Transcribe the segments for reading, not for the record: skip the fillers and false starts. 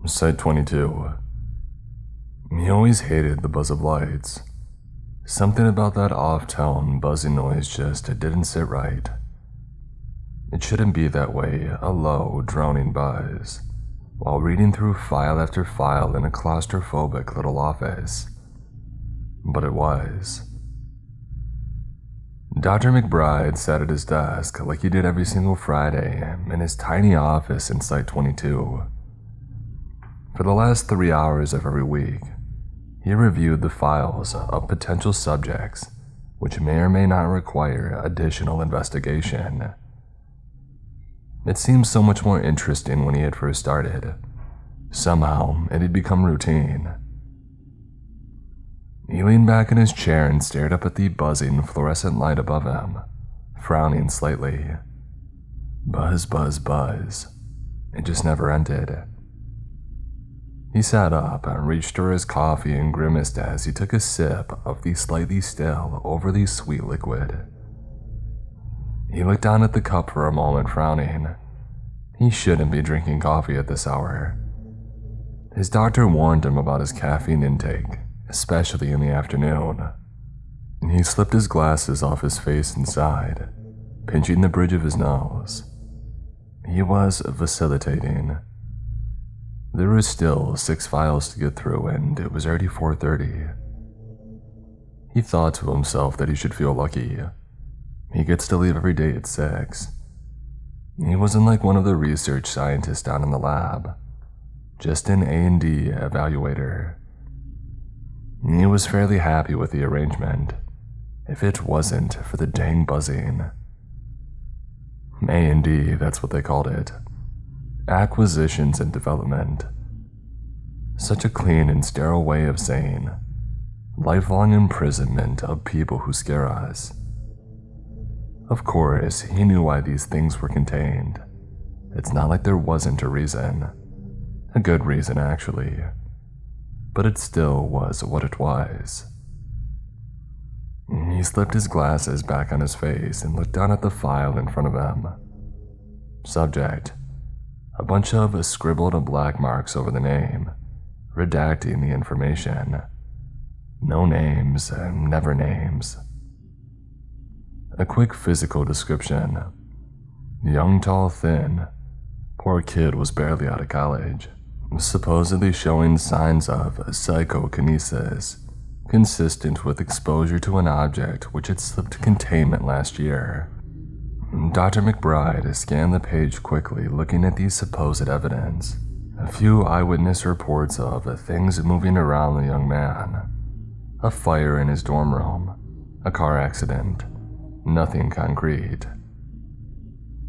Site 22. He always hated the buzz of lights. Something about that off-tone, buzzing noise just didn't sit right. It shouldn't be that way, a low, droning buzz, while reading through file after file in a claustrophobic little office. But it was. Dr. McBride sat at his desk like he did every single Friday in his tiny office in Site 22. For the last 3 hours of every week, he reviewed the files of potential subjects which may or may not require additional investigation. It seemed so much more interesting when he had first started. Somehow, it had become routine. He leaned back in his chair and stared up at the buzzing fluorescent light above him, frowning slightly. Buzz, buzz, buzz. It just never ended. He sat up and reached for his coffee and grimaced as he took a sip of the slightly stale, overly sweet liquid. He looked down at the cup for a moment, frowning. He shouldn't be drinking coffee at this hour. His doctor warned him about his caffeine intake, especially in the afternoon. He slipped his glasses off his face and sighed, pinching the bridge of his nose. He was vacillating. There were still 6 files to get through, and it was already 4:30. He thought to himself that he should feel lucky. He gets to leave every day at 6. He wasn't like one of the research scientists down in the lab, just an A&D evaluator. He was fairly happy with the arrangement, if it wasn't for the dang buzzing. A&D, that's what they called it. Acquisitions and development. Such a clean and sterile way of saying lifelong imprisonment of people who scare us. Of course, he knew why these things were contained. It's not like there wasn't a reason. A good reason, actually. But it still was what it was. He slipped his glasses back on his face and looked down at the file in front of him. Subject: a bunch of scribbled black marks over the name, redacting the information. No names, never names. A quick physical description. Young, tall, thin. Poor kid was barely out of college. Supposedly showing signs of psychokinesis, consistent with exposure to an object which had slipped containment last year. Dr. McBride scanned the page quickly, looking at the supposed evidence. A few eyewitness reports of things moving around the young man. A fire in his dorm room. A car accident. Nothing concrete.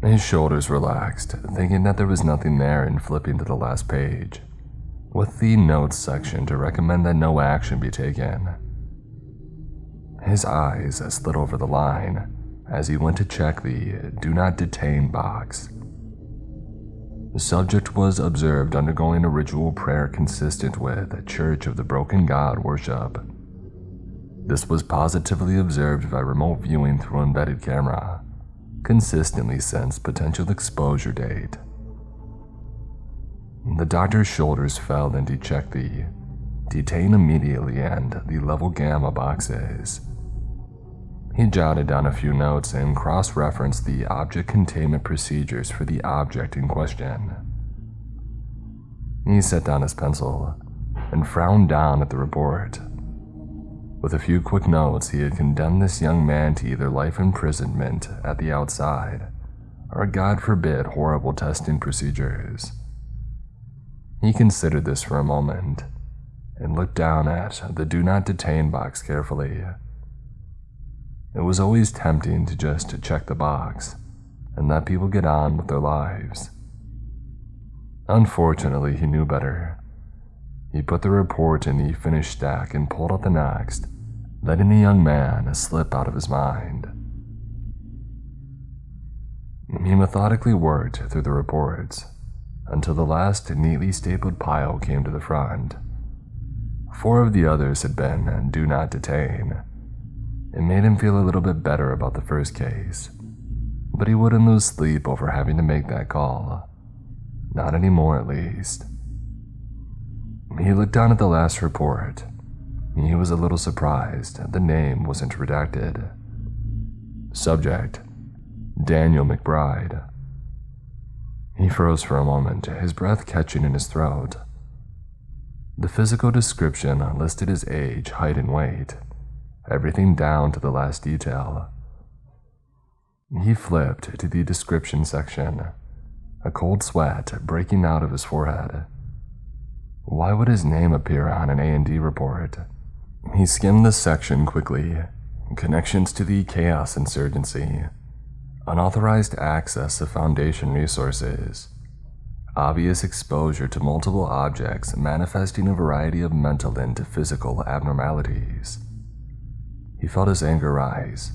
His shoulders relaxed, thinking that there was nothing there, and flipping to the last page, with the notes section to recommend that no action be taken. His eyes slid over the line as he went to check the Do Not Detain box. The subject was observed undergoing a ritual prayer consistent with Church of the Broken God worship. This was positively observed by remote viewing through embedded camera, consistently since potential exposure date. The doctor's shoulders fell and he checked the Detain Immediately and the Level Gamma boxes. He jotted down a few notes and cross-referenced the object containment procedures for the object in question. He set down his pencil and frowned down at the report. With a few quick notes, he had condemned this young man to either life imprisonment at the outside, or God forbid horrible testing procedures. He considered this for a moment, and looked down at the Do Not Detain box carefully. It was always tempting to just check the box, and let people get on with their lives. Unfortunately, he knew better. He put the report in the finished stack and pulled out the next, letting the young man slip out of his mind. He methodically worked through the reports until the last neatly stapled pile came to the front. 4 of the others had been Do Not Detain. It made him feel a little bit better about the first case, but he wouldn't lose sleep over having to make that call. Not anymore, at least. He looked down at the last report. He was a little surprised the name wasn't redacted. Subject: Daniel McBride. He froze for a moment, his breath catching in his throat. The physical description listed his age, height, and weight, everything down to the last detail. He flipped to the description section, a cold sweat breaking out of his forehead. Why would his name appear on an A&D report? He skimmed the section quickly. Connections to the Chaos Insurgency, unauthorized access to Foundation resources, obvious exposure to multiple objects manifesting a variety of mental and physical abnormalities. He felt his anger rise.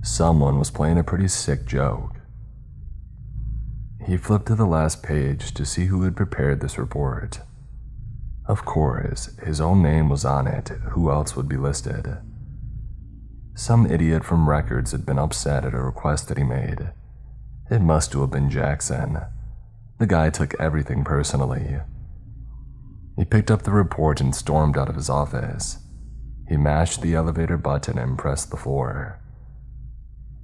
Someone was playing a pretty sick joke. He flipped to the last page to see who had prepared this report. Of course, his own name was on it. Who else would be listed? Some idiot from records had been upset at a request that he made. It must have been Jackson. The guy took everything personally. He picked up the report and stormed out of his office. He mashed the elevator button and pressed the floor.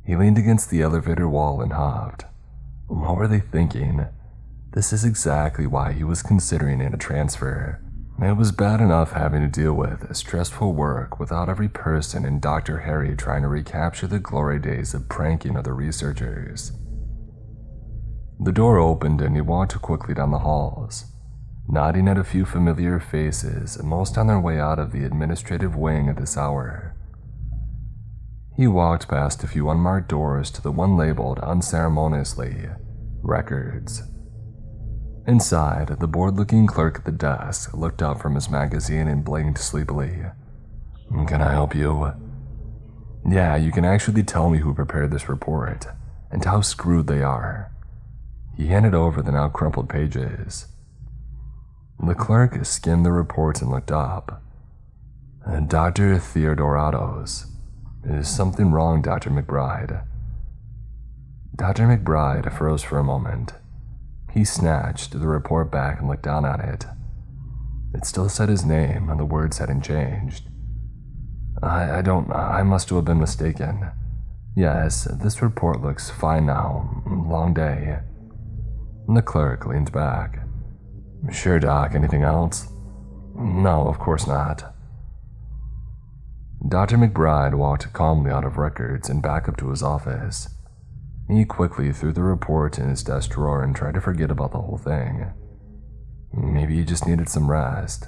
He leaned against the elevator wall and huffed. What were they thinking? This is exactly why he was considering it a transfer. It was bad enough having to deal with stressful work without every person in Dr. Harry trying to recapture the glory days of pranking other researchers. The door opened and he walked quickly down the halls, nodding at a few familiar faces, most on their way out of the administrative wing at this hour. He walked past a few unmarked doors to the one labeled unceremoniously, Records. Inside, the bored-looking clerk at the desk looked up from his magazine and blinked sleepily. Can I help you? Yeah, you can actually tell me who prepared this report, and how screwed they are. He handed over the now crumpled pages. The clerk skimmed the reports and looked up. Dr. Theodoratos. Is something wrong, Dr. McBride? Dr. McBride froze for a moment. He snatched the report back and looked down at it. It still said his name, and the words hadn't changed. I must have been mistaken. Yes, this report looks fine now. Long day. The clerk leaned back. Sure, Doc, anything else? No, of course not. Dr. McBride walked calmly out of Records and back up to his office. He quickly threw the report in his desk drawer and tried to forget about the whole thing. Maybe he just needed some rest.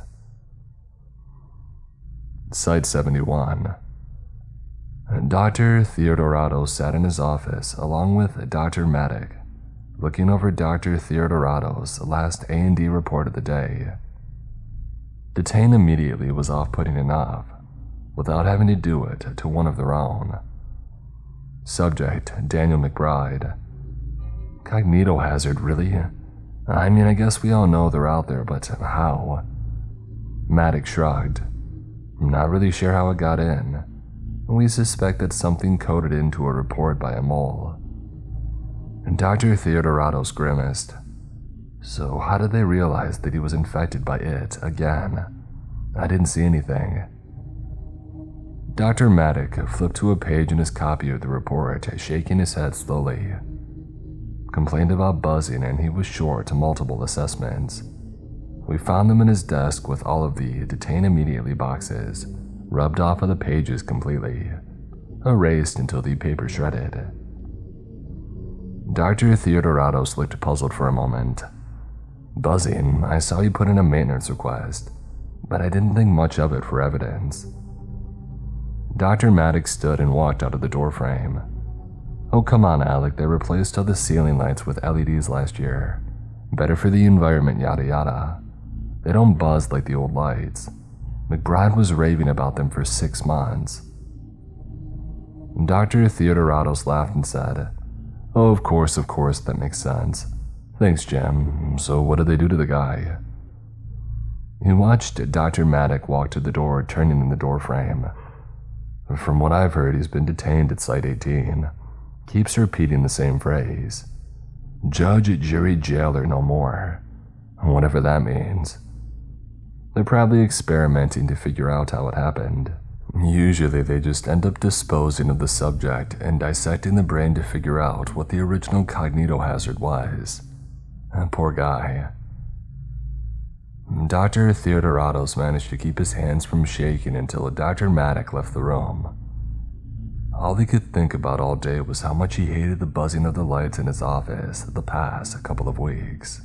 Site 71. Dr. Theodoratos sat in his office along with Dr. Maddock, looking over Dr. Theodoratos' last A&D report of the day. Detain immediately was off-putting enough, without having to do it to one of their own. Subject: Daniel McBride. Cognito hazard, really? I mean, I guess we all know they're out there, but how? Maddox shrugged. Not really sure how it got in. We suspect that something coded into a report by a mole. Dr. Theodoratos grimaced. So how did they realize that he was infected by it again? I didn't see anything. Dr. Maddock flipped to a page in his copy of the report, shaking his head slowly. Complained about buzzing, and he was short multiple assessments. We found them in his desk with all of the detain immediately boxes rubbed off of the pages completely, erased until the paper shredded. Dr. Theodoratos looked puzzled for a moment. Buzzing, I saw you put in a maintenance request, but I didn't think much of it for evidence. Dr. Maddox stood and walked out of the doorframe. Oh, come on, Alec, they replaced all the ceiling lights with LEDs last year. Better for the environment, yada yada. They don't buzz like the old lights. McBride was raving about them for 6 months. Dr. Theodoratos laughed and said, Oh, of course, that makes sense. Thanks, Jim. So what did they do to the guy? He watched Dr. Maddock walk to the door, turning in the doorframe. From what I've heard, he's been detained at Site 18. Keeps repeating the same phrase. Judge, jury, jailer, no more. Whatever that means. They're probably experimenting to figure out how it happened. Usually they just end up disposing of the subject and dissecting the brain to figure out what the original cognitohazard was. Poor guy. Dr. Theodoratos managed to keep his hands from shaking until Dr. Maddock left the room. All he could think about all day was how much he hated the buzzing of the lights in his office the past couple of weeks.